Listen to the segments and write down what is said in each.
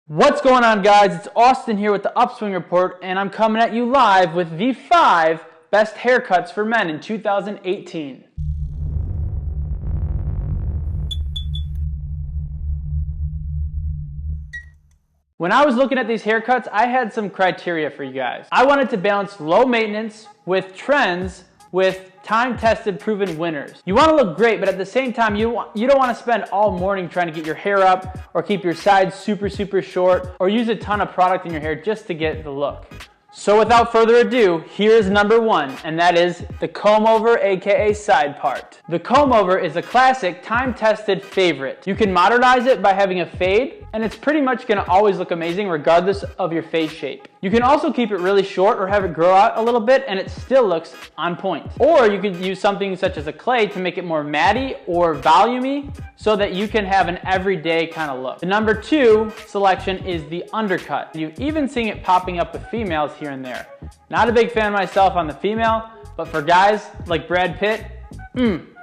What's going on, guys? It's Austin here with the Upswing Report, and I'm coming at you live with the 5 best haircuts for men in 2018. When I was looking at these haircuts, I had some criteria for you guys. I wanted to balance low maintenance with trends with time-tested, proven winners. You want to look great, but at the same time, you don't want to spend all morning trying to get your hair up or keep your sides super short or use a ton of product in your hair just to get the look. So without further ado, here's number 1, and that is the comb-over, aka side part. The comb-over is a classic, time-tested favorite. You can modernize it by having a fade, and it's pretty much going to always look amazing regardless of your face shape. You can also keep it really short or have it grow out a little bit and it still looks on point. Or you could use something such as a clay to make it more matty or volumey so that you can have an everyday kind of look. The number 2 selection is the undercut. You've even seen it popping up with females here and there. Not a big fan myself on the female, but for guys like Brad Pitt,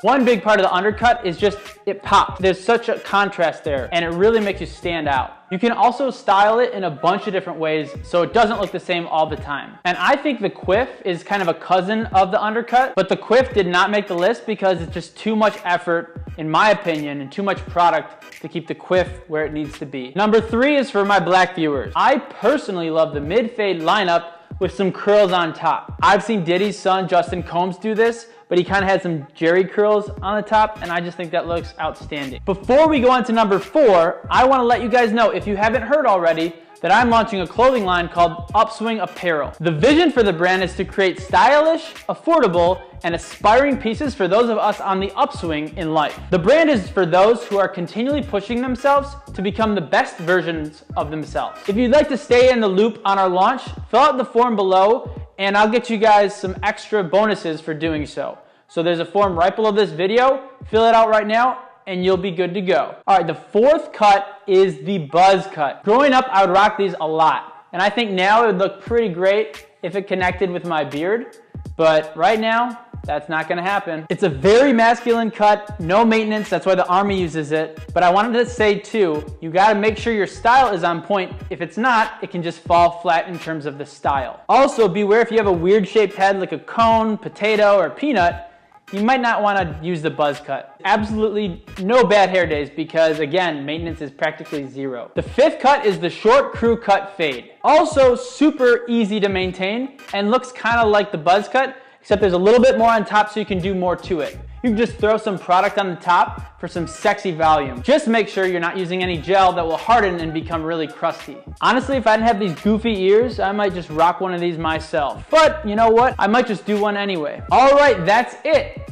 one big part of the undercut is just it pops. There's such a contrast there and it really makes you stand out. You can also style it in a bunch of different ways so it doesn't look the same all the time. And I think the quiff is kind of a cousin of the undercut, but the quiff did not make the list because it's just too much effort, in my opinion, and too much product to keep the quiff where it needs to be. Number 3 is for my black viewers. I personally love the mid-fade lineup with some curls on top. I've seen Diddy's son, Justin Combs, do this, but he kind of had some Jerry curls on the top, and I just think that looks outstanding. Before we go on to number 4, I want to let you guys know, if you haven't heard already, that I'm launching a clothing line called Upswing Apparel. The vision for the brand is to create stylish, affordable, and aspiring pieces for those of us on the upswing in life. The brand is for those who are continually pushing themselves to become the best versions of themselves. If you'd like to stay in the loop on our launch, fill out the form below and I'll get you guys some extra bonuses for doing so. So there's a form right below this video, fill it out right now, and you'll be good to go. All right, the 4th cut is the buzz cut. Growing up, I would rock these a lot, and I think now it would look pretty great if it connected with my beard, but right now, that's not gonna happen. It's a very masculine cut, no maintenance, that's why the Army uses it. But I wanted to say too, you gotta make sure your style is on point. If it's not, it can just fall flat in terms of the style. Also, beware if you have a weird shaped head like a cone, potato, or peanut, you might not wanna use the buzz cut. Absolutely no bad hair days because again, maintenance is practically 0. The 5th cut is the short crew cut fade. Also super easy to maintain and looks kind of like the buzz cut, except there's a little bit more on top so you can do more to it. You can just throw some product on the top for some sexy volume. Just make sure you're not using any gel that will harden and become really crusty. Honestly, if I didn't have these goofy ears, I might just rock one of these myself. But you know what? I might just do one anyway. All right, that's it.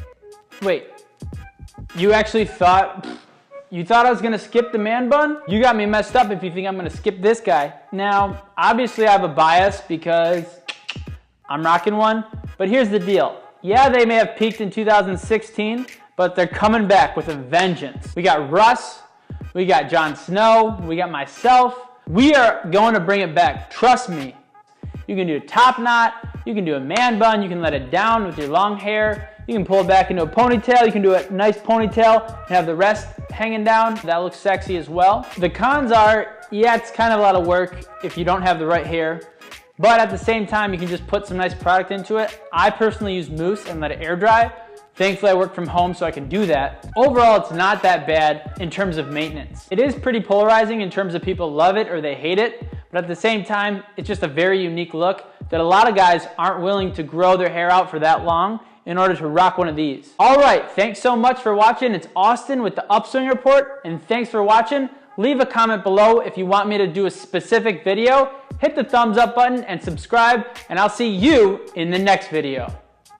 Wait, you actually thought, you thought I was gonna skip the man bun? You got me messed up if you think I'm gonna skip this guy. Now, obviously I have a bias because I'm rocking one, but here's the deal. Yeah, they may have peaked in 2016, but they're coming back with a vengeance. We got Russ, we got Jon Snow, we got myself. We are going to bring it back, trust me. You can do a top knot, you can do a man bun, you can let it down with your long hair, you can pull it back into a ponytail, you can do a nice ponytail and have the rest hanging down. That looks sexy as well. The cons are, yeah, it's kind of a lot of work if you don't have the right hair. But at the same time, you can just put some nice product into it. I personally use mousse and let it air dry. Thankfully, I work from home, so I can do that. Overall, it's not that bad in terms of maintenance. It is pretty polarizing in terms of people love it or they hate it, but at the same time, it's just a very unique look that a lot of guys aren't willing to grow their hair out for that long in order to rock one of these. All right, thanks so much for watching. It's Austin with the Upswing Report, and thanks for watching. Leave a comment below if you want me to do a specific video. Hit the thumbs up button and subscribe, and I'll see you in the next video.